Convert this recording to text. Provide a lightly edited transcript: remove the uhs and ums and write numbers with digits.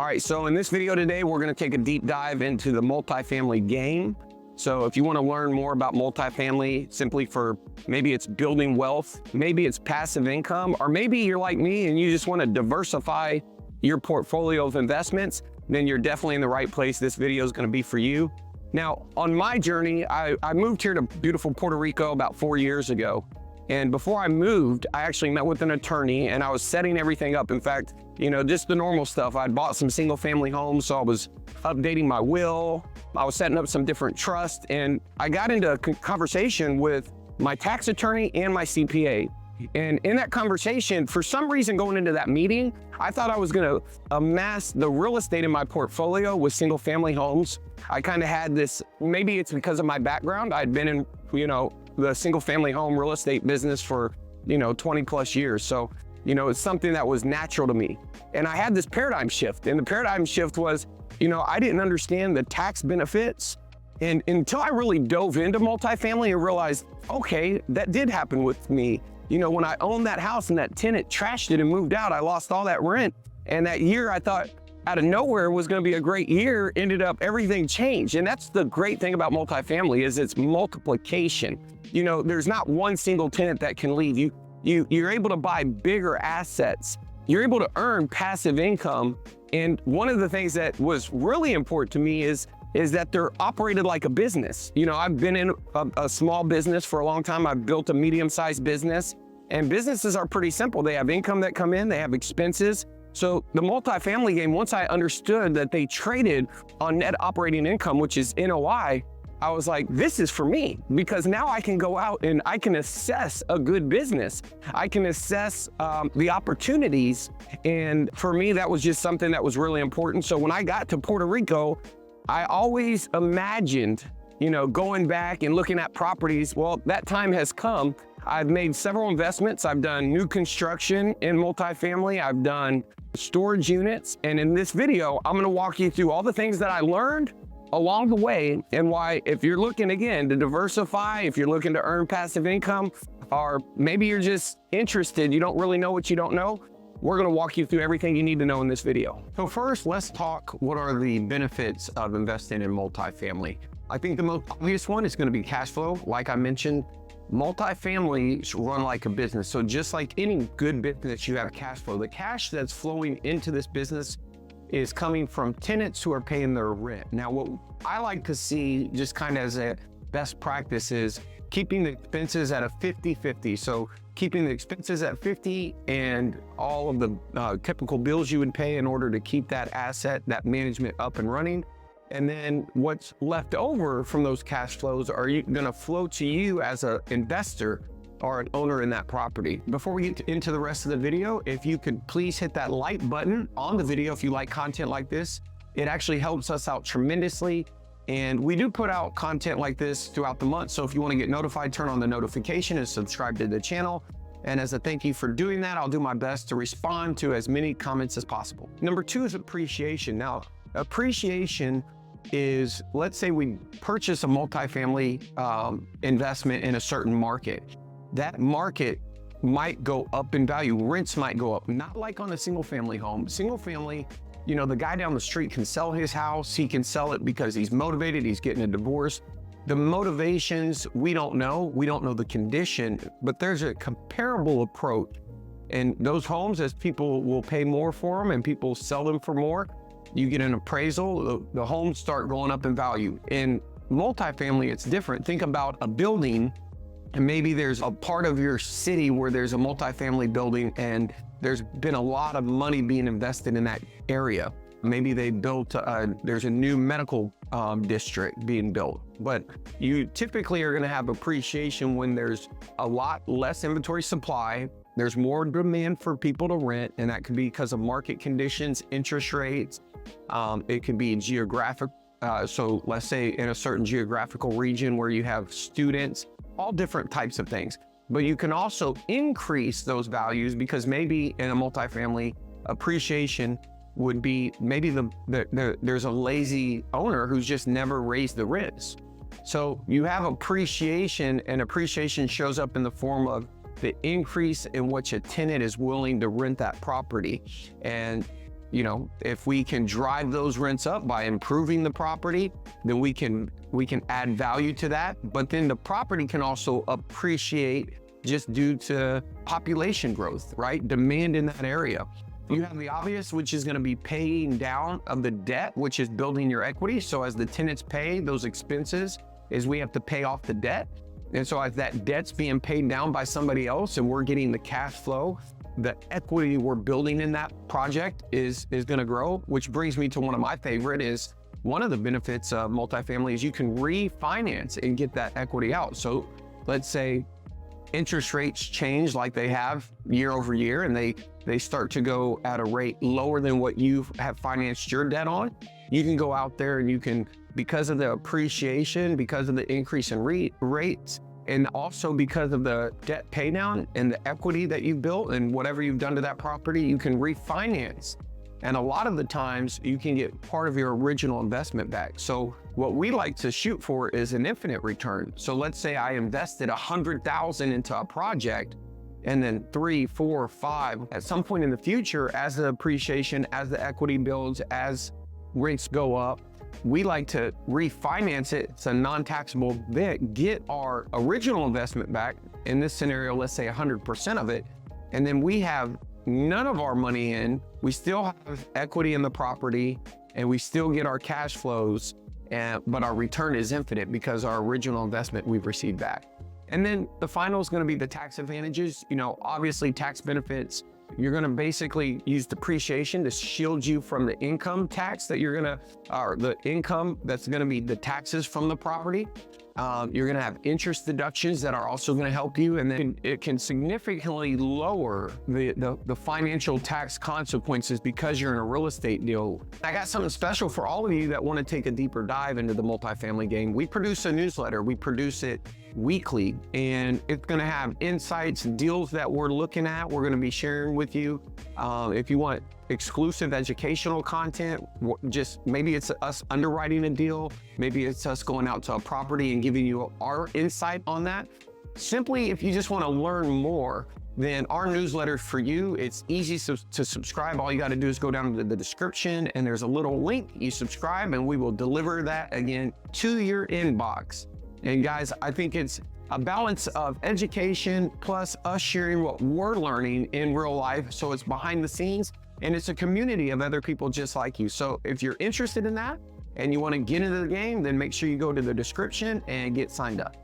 All right, so in this video today, we're gonna take a deep dive into the multifamily game. So if you wanna learn more about multifamily, simply for maybe it's building wealth, maybe it's passive income, or maybe you're like me and you just wanna diversify your portfolio of investments, then you're definitely in the right place. This video is gonna be for you. Now, on my journey, I moved here to beautiful Puerto Rico about 4 years ago. And before I moved, I actually met with an attorney and I was setting everything up. In fact, just the normal stuff. I'd bought some single family homes, so I was updating my will. I was setting up some different trusts, and I got into a conversation with my tax attorney and my CPA. And in that conversation, for some reason going into that meeting, I thought I was gonna amass the real estate in my portfolio with single family homes. I kind of had this, maybe it's because of my background. I'd been in, the single family home real estate business for, 20 plus years. So, it's something that was natural to me. And I had this paradigm shift, and the paradigm shift was, I didn't understand the tax benefits. And until I really dove into multifamily and realized, okay, that did happen with me. When I owned that house and that tenant trashed it and moved out, I lost all that rent. And that year I thought out of nowhere was gonna be a great year, ended up everything changed. And that's the great thing about multifamily is its multiplication. There's not one single tenant that can leave. You're able to buy bigger assets. You're able to earn passive income. And one of the things that was really important to me is that they're operated like a business. I've been in a small business for a long time. I've built a medium-sized business, and businesses are pretty simple. They have income that come in, they have expenses. So the multifamily game, once I understood that they traded on net operating income, which is NOI, I was like, this is for me, because now I can go out and I can assess a good business. I can assess the opportunities. And for me, that was just something that was really important. So when I got to Puerto Rico, I always imagined, going back and looking at properties. Well, that time has come. I've made several investments. I've done new construction in multifamily. I've done storage units. And in this video, I'm gonna walk you through all the things that I learned along the way, and why, if you're looking again to diversify, if you're looking to earn passive income, or maybe you're just interested, you don't really know what you don't know, we're gonna walk you through everything you need to know in this video. So first, let's talk what are the benefits of investing in multifamily. I think the most obvious one is gonna be cash flow. Like I mentioned, multifamily run like a business. So just like any good business, you have cash flow. The cash that's flowing into this business is coming from tenants who are paying their rent. Now, what I like to see just kind of as a best practice is keeping the expenses at a 50-50. So keeping the expenses at 50 and all of the typical bills you would pay in order to keep that asset, that management up and running. And then what's left over from those cash flows are gonna flow to you as an investor or an owner in that property. Before we get into the rest of the video, if you could please hit that like button on the video if you like content like this. It actually helps us out tremendously. And we do put out content like this throughout the month. So if you want to get notified, turn on the notification and subscribe to the channel. And as a thank you for doing that, I'll do my best to respond to as many comments as possible. Number 2 is appreciation. Now, appreciation is, let's say we purchase a multifamily investment in a certain market. That market might go up in value. Rents might go up, not like on a single family home. Single family, the guy down the street can sell his house. He can sell it because he's motivated, he's getting a divorce. The motivations, we don't know. We don't know the condition, but there's a comparable approach. And those homes, as people will pay more for them and people sell them for more, you get an appraisal, the homes start going up in value. In multifamily, it's different. Think about a building, and maybe there's a part of your city where there's a multifamily building and there's been a lot of money being invested in that area. Maybe they built, there's a new medical district being built, but you typically are gonna have appreciation when there's a lot less inventory supply, there's more demand for people to rent, and that could be because of market conditions, interest rates, it could be geographic. So let's say in a certain geographical region where you have students, all different types of things. But you can also increase those values because maybe in a multifamily, appreciation would be maybe there's a lazy owner who's just never raised the rents. So you have appreciation, and appreciation shows up in the form of the increase in what your tenant is willing to rent that property. And You know, if we can drive those rents up by improving the property, then we can add value to that. But then the property can also appreciate just due to population growth, right? Demand in that area. You have the obvious, which is going to be paying down of the debt, which is building your equity. So as the tenants pay those expenses, is we have to pay off the debt. And so as that debt's being paid down by somebody else and we're getting the cash flow, the equity we're building in that project is going to grow, which brings me to one of my favorite is one of the benefits of multifamily is you can refinance and get that equity out. So let's say interest rates change like they have year over year and they start to go at a rate lower than what you have financed your debt on. You can go out there and you can, because of the appreciation, because of the increase in rates, and also because of the debt pay down and the equity that you've built and whatever you've done to that property, you can refinance. And a lot of the times you can get part of your original investment back. So what we like to shoot for is an infinite return. So let's say I invested $100,000 into a project and then 3, 4, 5, at some point in the future, as the appreciation, as the equity builds, as rates go up, we like to refinance it. It's a non-taxable event, get our original investment back. In this scenario, let's say 100% of it. And then we have none of our money in, we still have equity in the property and we still get our cash flows, but our return is infinite because our original investment we've received back. And then the final is going to be the tax advantages. You know, obviously tax benefits, you're going to basically use depreciation to shield you from the income tax that you're going to, or the income that's going to be the taxes from the property. You're going to have interest deductions that are also going to help you. And then it can significantly lower the financial tax consequences because you're in a real estate deal. I got something special for all of you that want to take a deeper dive into the multifamily game. We produce a newsletter. We produce it weekly, and it's going to have insights, deals that we're looking at. We're going to be sharing with you. If you want exclusive educational content, just maybe it's us underwriting a deal, maybe it's us going out to a property and giving you our insight on that. Simply, if you just want to learn more, then our newsletter for you, it's easy to subscribe. All you got to do is go down to the description and there's a little link. You subscribe and we will deliver that again to your inbox. And guys, I think it's a balance of education plus us sharing what we're learning in real life. So it's behind the scenes and it's a community of other people just like you. So if you're interested in that and you want to get into the game, then make sure you go to the description and get signed up.